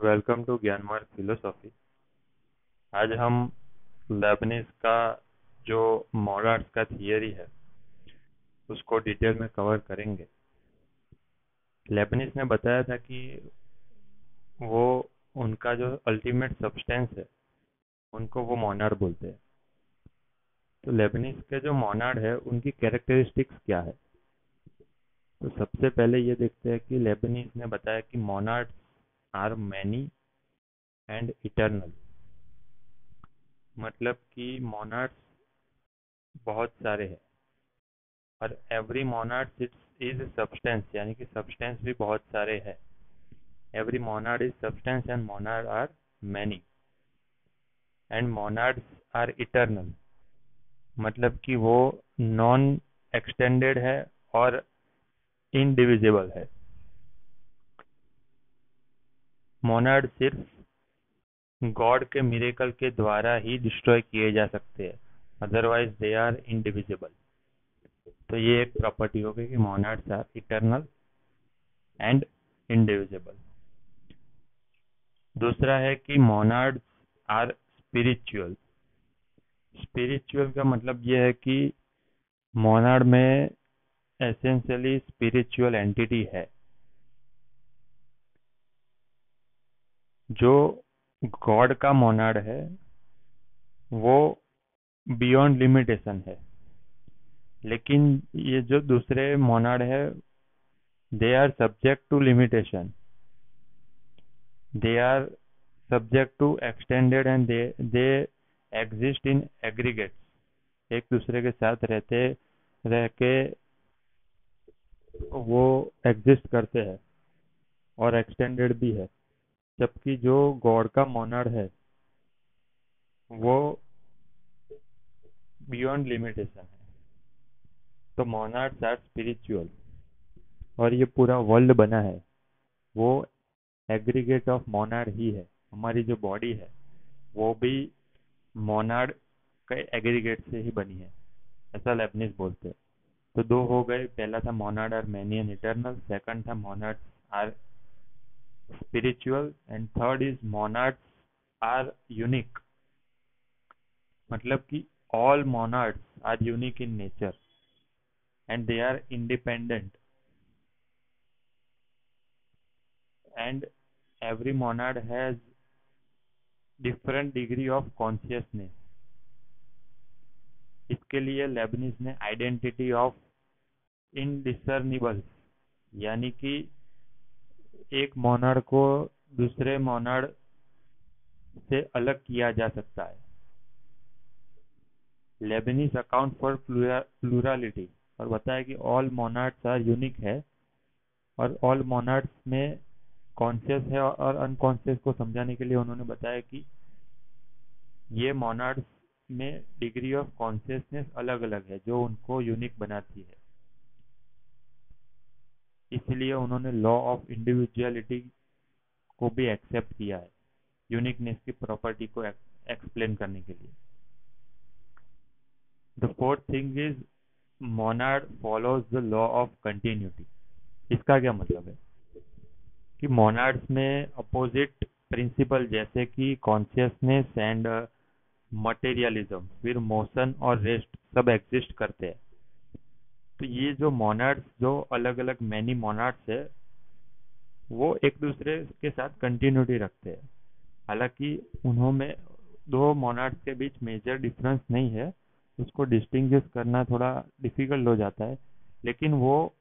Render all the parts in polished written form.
Welcome to ज्ञान मार्ग philosophy. आज हम लेबनिज का जो मोनाड्स का थियरी है उसको डिटेल में कवर करेंगे। लेबनिज ने बताया था कि वो उनका जो अल्टीमेट सब्सटेंस है उनको वो मोनाड बोलते हैं। तो लेबनिज के जो मोनाड है उनकी कैरेक्टरिस्टिक्स क्या है, तो सबसे पहले ये देखते हैं कि लेबनिज ने बताया कि मोनाड्स आर मैनी एंड इटर्नल। मतलब कि मोनाड्स बहुत सारे हैं और एवरी मोनाड इज सब्सटेंस, यानी कि सब्सटेंस भी बहुत सारे हैं। Every monad is substance and monad are many and monads are eternal. मतलब कि वो नॉन एक्सटेंडेड है और इनडिविजिबल है। मोनाड सिर्फ गॉड के मिरेकल के द्वारा ही डिस्ट्रॉय किए जा सकते हैं, अदरवाइज दे आर इनडिविजिबल। तो ये एक प्रॉपर्टी हो गई कि मोनाड्स आर इटर्नल एंड इनडिविजिबल। दूसरा है कि मोनाड्स आर स्पिरिचुअल। स्पिरिचुअल का मतलब ये है कि मोनाड में एसेंशियली स्पिरिचुअल एंटिटी है। जो गॉड का मोनाड है वो बियॉन्ड लिमिटेशन है, लेकिन ये जो दूसरे मोनाड है they are subject to limitation, they are subject to extended and they exist in aggregates. एक दूसरे के साथ रह के वो एग्जिस्ट करते हैं और एक्सटेंडेड भी है। जबकि जो गॉड का मोनाड है वो बियॉन्ड लिमिटेशन है। तो मोनाड्स आर स्पिरिचुअल और ये पूरा वर्ल्ड बना है वो एग्रीगेट ऑफ मोनाड ही है। हमारी जो बॉडी है वो भी मोनाड के एग्रीगेट से ही बनी है, ऐसा लेबनिज बोलते हैं। तो दो हो गए, पहला था monad are many and eternal, second था monad are spiritual and third is monads are unique. मतलब कि all monads are unique in nature and they are independent, and every monad has different degree of consciousness। इसके लिए Lebanese ने identity of इनडिसर्निबल, यानी कि एक Monod को दूसरे मोनाड से अलग किया जा सकता है। लेबनिज अकाउंट फॉर प्लूरालिटी और बताया कि ऑल मोनाड्स आर यूनिक है और ऑल मोनाड्स में कॉन्शियस है और अनकॉन्शियस को समझाने के लिए उन्होंने बताया कि ये मोनाड्स में डिग्री ऑफ कॉन्शियसनेस अलग अलग है जो उनको यूनिक बनाती है। इसलिए उन्होंने लॉ ऑफ इंडिविजुअलिटी को भी एक्सेप्ट किया है यूनिकनेस की प्रॉपर्टी को एक्सप्लेन करने के लिए। The fourth thing is Monod follows the law of continuity. इसका क्या मतलब है कि मोनाड्स में अपोजिट प्रिंसिपल जैसे कि कॉन्शियसनेस एंड मटेरियलिज्म, फिर मोशन और रेस्ट सब एग्जिस्ट करते हैं। तो ये जो मोनाड्स, जो अलग अलग मैनी मोनाड्स है, वो एक दूसरे के साथ कंटिन्यूटी रखते हैं। हालांकि उन्होंने दो मोनाड्स के बीच मेजर डिफरेंस नहीं है, उसको डिस्टिंग्विश करना थोड़ा डिफिकल्ट हो जाता है, लेकिन वो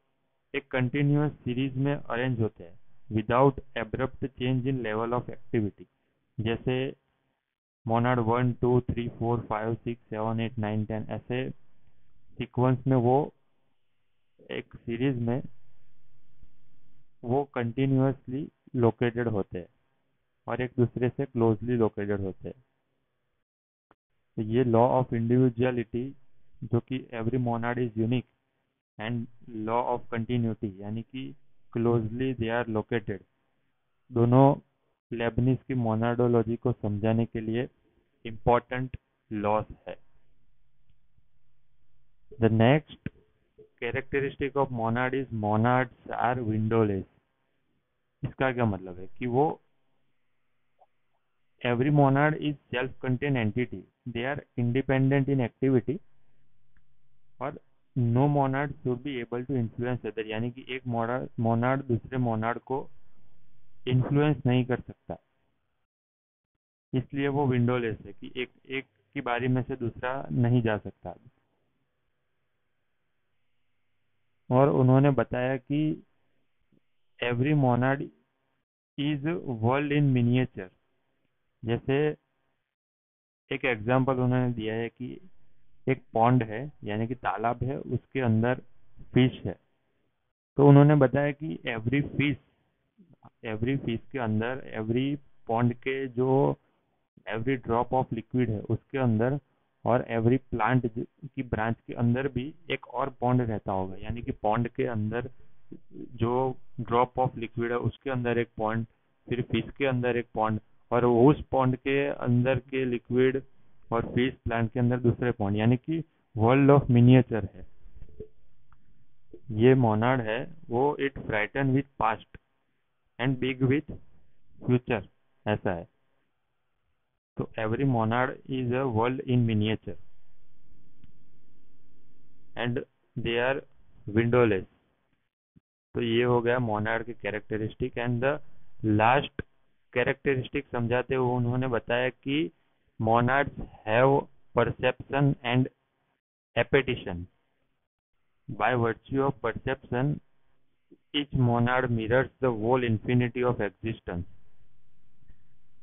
एक कंटिन्यूअस सीरीज में अरेंज होते हैं without abrupt change in level of activity. जैसे मोनाड 1 2 3 4 5 6 7 8 9 10 ऐसे सीक्वेंस में वो एक सीरीज में वो कंटिन्यूअसली लोकेटेड होते हैं और एक दूसरे से क्लोजली लोकेटेड होते हैं। तो ये लॉ ऑफ इंडिविजुअलिटी, जो कि every monad is unique, and law of continuity यानी कि क्लोजली दे आर लोकेटेड, दोनों लेबनिज की मोनाडोलॉजी को समझाने के लिए इम्पोर्टेंट लॉस है। The next characteristic of monad is monads are windowless. इसका क्या मतलब है कि वो every monad is self-contained entity. They are independent in activity और no monad should be able to influence other. यानी कि एक मोनाड दूसरे मोनाड को इन्फ्लुएंस नहीं कर सकता, इसलिए वो विंडोलेस है कि एक एक की बारी में से दूसरा नहीं जा सकता। और उन्होंने बताया कि every monad is world in miniature. जैसे एक एग्जांपल उन्होंने दिया है कि एक पॉन्ड है यानी कि तालाब है, उसके अंदर फिश है। तो उन्होंने बताया कि एवरी फिश के अंदर, एवरी पॉन्ड के जो एवरी ड्रॉप ऑफ लिक्विड है उसके अंदर, और एवरी प्लांट की ब्रांच के अंदर भी एक और पॉन्ड रहता होगा। यानी कि पॉन्ड के अंदर जो ड्रॉप ऑफ लिक्विड है उसके अंदर एक पॉन्ड, फिर फिश के अंदर एक पॉन्ड, और उस पॉन्ड के अंदर के लिक्विड और फिश प्लांट के अंदर दूसरे पॉन्ड, यानी कि वर्ल्ड ऑफ मिनिएचर है। ये मोनाड है वो it frighten with past and big with future, ऐसा है। तो every monad is a world in miniature and they are windowless. तो ये हो गया मोनाड के characteristic. And the last characteristic समझाते हुए उन्होंने बताया कि monads have perception and appetition. By virtue of perception each monad mirrors the whole infinity of existence।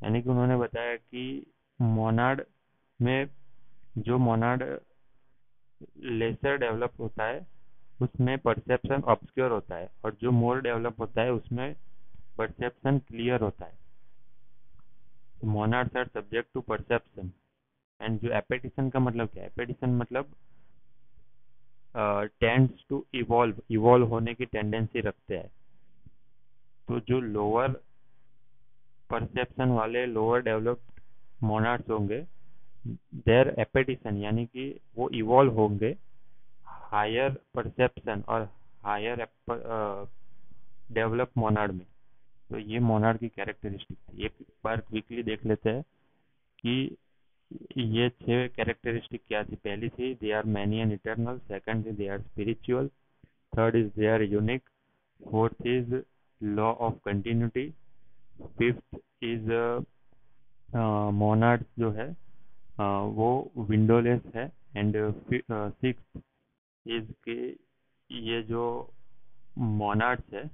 यानी कि उन्होंने बताया कि मोनाड में, जो मोनाड लेसर डेवलप होता है उसमें परसेप्शन ऑब्सक्योर होता है, और जो मोर डेवलप होता है उसमें परसेप्शन क्लियर होता है। Monads are subject to perception. And जो एपेटिशन का मतलब क्या है? एपेटिशन मतलब टेंड्स टू इवॉल्व होने की टेंडेंसी रखते हैं। तो जो लोअर परसेप्शन वाले लोअर डेवलप्ड मोनाड्स होंगे, देयर एपेटिशन यानी कि वो इवॉल्व होंगे हायर परसेप्शन और हायर डेवलप मोनाड में। तो ये मोनाड की कैरेक्टरिस्टिक थी। एक बार क्विकली देख लेते हैं कि ये 6 कैरेक्टरिस्टिक क्या थी। पहली थी they are many and eternal, second थी they are spiritual, third is they are unique, fourth is law of continuity, fifth is monad जो है वो विंडोलेस है, एंड सिक्स्थ इज के ये जो मोनाड्स है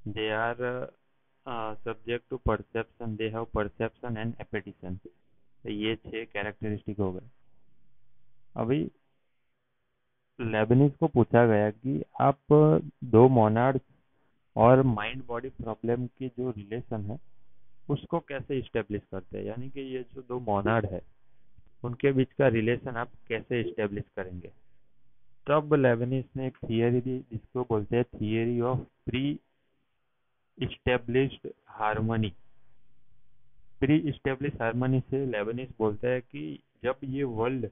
they are subject to perception, they have perception and appetition. तो ये 6 कैरेक्टरिस्टिक हो गए। अभी लेबनिज को पूछा गया कि आप दो मोनाड्स और माइंड बॉडी प्रॉब्लम की जो रिलेशन है उसको कैसे इस्टेब्लिश करते हैं, यानी कि ये जो दो मोनाड है उनके बीच का रिलेशन आप कैसे इस्टेब्लिश करेंगे। तब लेबनिज ने एक थियरी दी जिसको बोलते हैं theory of pre established harmony. Pre establish harmony से लेबनिज बोलता है कि जब ये world,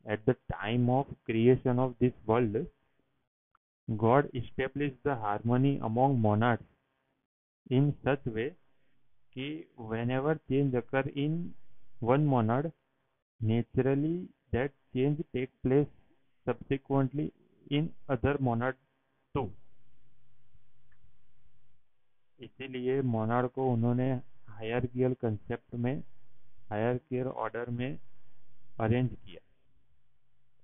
at the time of creation of this world, God establish the harmony among monads in such way कि whenever change occur in one monad, naturally that change take place subsequently in other monad too। इसीलिए Monod को उन्होंने हायरकियल concept में, हायरकियल order में arrange किया,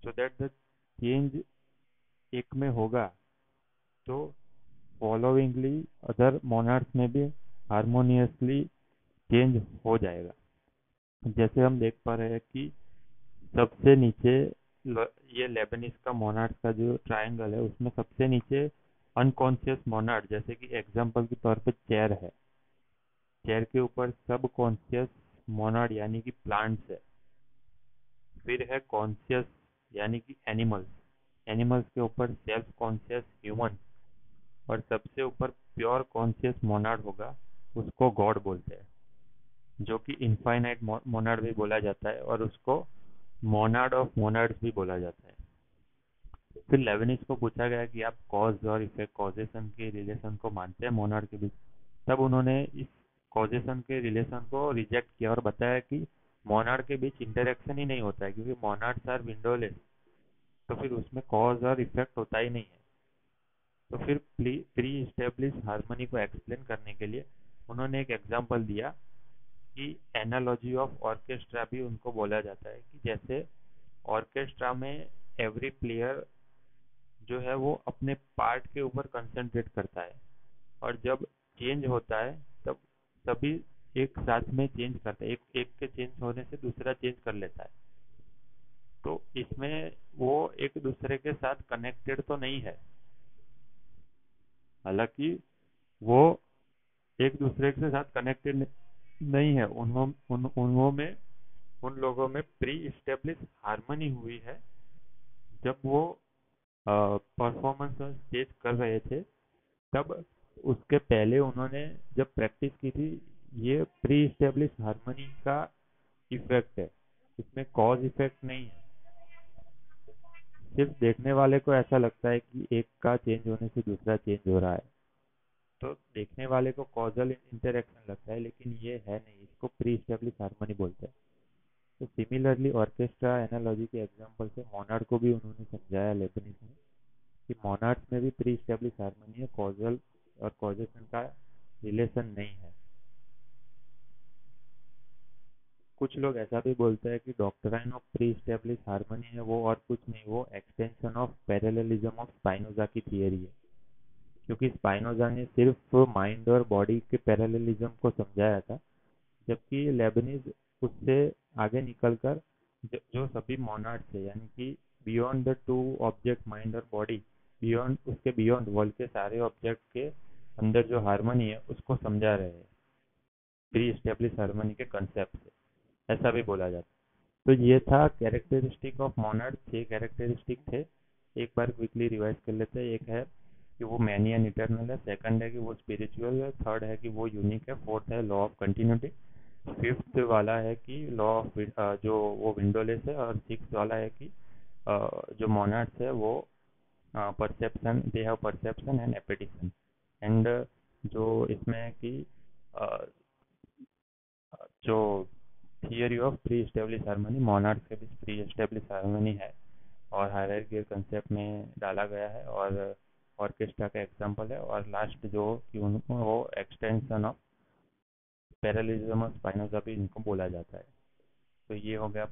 so that the change एक में होगा तो फॉलोइंगली अदर मोनाड्स में भी हारमोनियसली चेंज हो जाएगा। जैसे हम देख पा रहे हैं कि सबसे नीचे ये लेबनिज का मोनाड का जो ट्रायंगल है उसमें सबसे नीचे अनकॉन्शियस मोनाड, जैसे कि एग्जांपल के तौर पे चेयर है, चेयर के ऊपर सब कॉन्शियस मोनाड यानी कि प्लांट्स है। फिर है कॉन्शियस यानी कि एनिमल्स, एनिमल्स के ऊपर सेल्फ कॉन्शियस ह्यूमन, और सबसे ऊपर प्योर कॉन्शियस मोनाड होगा, उसको गॉड बोलते हैं, जो कि इनफाइनाइट मोनाड भी बोला जाता है और उसको मोनाड ऑफ मोनाड्स भी बोला जाता है। फिर लेबनिज को पूछा गया कि आप कॉज और इफेक्ट, कॉजेशन के रिलेशन को मानते हैं मोनाड के बीच। तब उन्होंने इस कॉजेशन के रिलेशन को रिजेक्ट किया और बताया कि मोनाड के बीच इंटरेक्शन ही नहीं होता है, क्योंकि मोनाड्स आर विंडोलेस, तो फिर उसमें कॉज और इफेक्ट होता ही नहीं है। तो फिर प्री इस्टेब्लिश हार्मनी को एक्सप्लेन करने के लिए उन्होंने एक एग्जांपल दिया कि एनालॉजी ऑफ ऑर्केस्ट्रा भी उनको बोला जाता है, कि जैसे ऑर्केस्ट्रा में एवरी प्लेयर जो है वो अपने पार्ट के ऊपर कंसंट्रेट करता है, और जब चेंज होता है तब सभी एक साथ में चेंज करते हैं, एक एक के चेंज होने से दूसरा चेंज कर लेता है। तो इसमें वो एक दूसरे के साथ कनेक्टेड तो नहीं है, हालांकि वो एक दूसरे के साथ कनेक्टेड नहीं है, उन लोगों में प्री इस्टेब्लिश हार्मनी हुई है जब वो परफॉर्मेंस स्टेज कर रहे थे। तब उसके पहले उन्होंने जब प्रैक्टिस की थी, ये प्री इस्टेब्लिश हार्मनी का इफेक्ट है, इसमें कॉज इफेक्ट नहीं है। सिर्फ देखने वाले को ऐसा लगता है कि एक का चेंज होने से दूसरा चेंज हो रहा है, तो देखने वाले को कॉजल इंटरेक्शन लगता है, लेकिन ये है नहीं, इसको प्री इस्टेब्लिश हार्मनी बोलते हैं। तो सिमिलरली ऑर्केस्ट्रा एनालॉजी के एग्जांपल से मोनार्ड को भी उन्होंने समझाया लेबनिज ने, कि मोनार्ड्स में भी प्री इस्टेब्लिश हार्मनी है, कॉजल और कॉजेशन का रिलेशन नहीं है। कुछ लोग ऐसा भी बोलते हैं कि doctrine of pre establish harmony है वो और कुछ नहीं, वो एक्सटेंशन ऑफ पैरेललिज्म ऑफ स्पाइनोजा की थियरी है, क्योंकि स्पाइनोजा ने सिर्फ माइंड और बॉडी के पैरेललिज्म को समझाया था, जबकि लेबनिज उससे आगे निकलकर जो सभी मोनाड्स है, यानी कि beyond the two object mind और बॉडी, बियॉन्ड उसके बियॉन्ड वर्ल्ड के सारे ऑब्जेक्ट के अंदर जो हार्मनी है उसको समझा रहे हैं प्री एस्टेब्लिश हार्मनी के कंसेप्ट से, ऐसा भी बोला जाता है। तो ये था कैरेक्टरिस्टिक ऑफ मोनाड, 6 कैरेक्टरिस्टिक थे। एक बार क्विकली रिवाइज कर लेते हैं। एक है कि वो मैनी एंड इटर्नल है, सेकंड है कि वो स्पिरिचुअल है, थर्ड है कि वो यूनिक है, फोर्थ है लॉ ऑफ कंटिन्यूटी, फिफ्थ वाला है कि लॉ ऑफ जो वो विंडोलेस है, और सिक्स वाला है कि जो मोनाड्स है वो perception, they have perception and appetition. And जो इसमें है कि अ, जो theory of pre establish harmony, monads के बीच प्री एस्टेब्लिश हार्मनी है और हायरार्की के कंसेप्ट में डाला गया है, और ऑर्केस्ट्रा का एग्जांपल है, और लास्ट जो कि उनको वो एक्सटेंशन ऑफ पैरेललिज्म ऑफ स्पाइनोजा भी इनको बोला जाता है। तो ये हो गया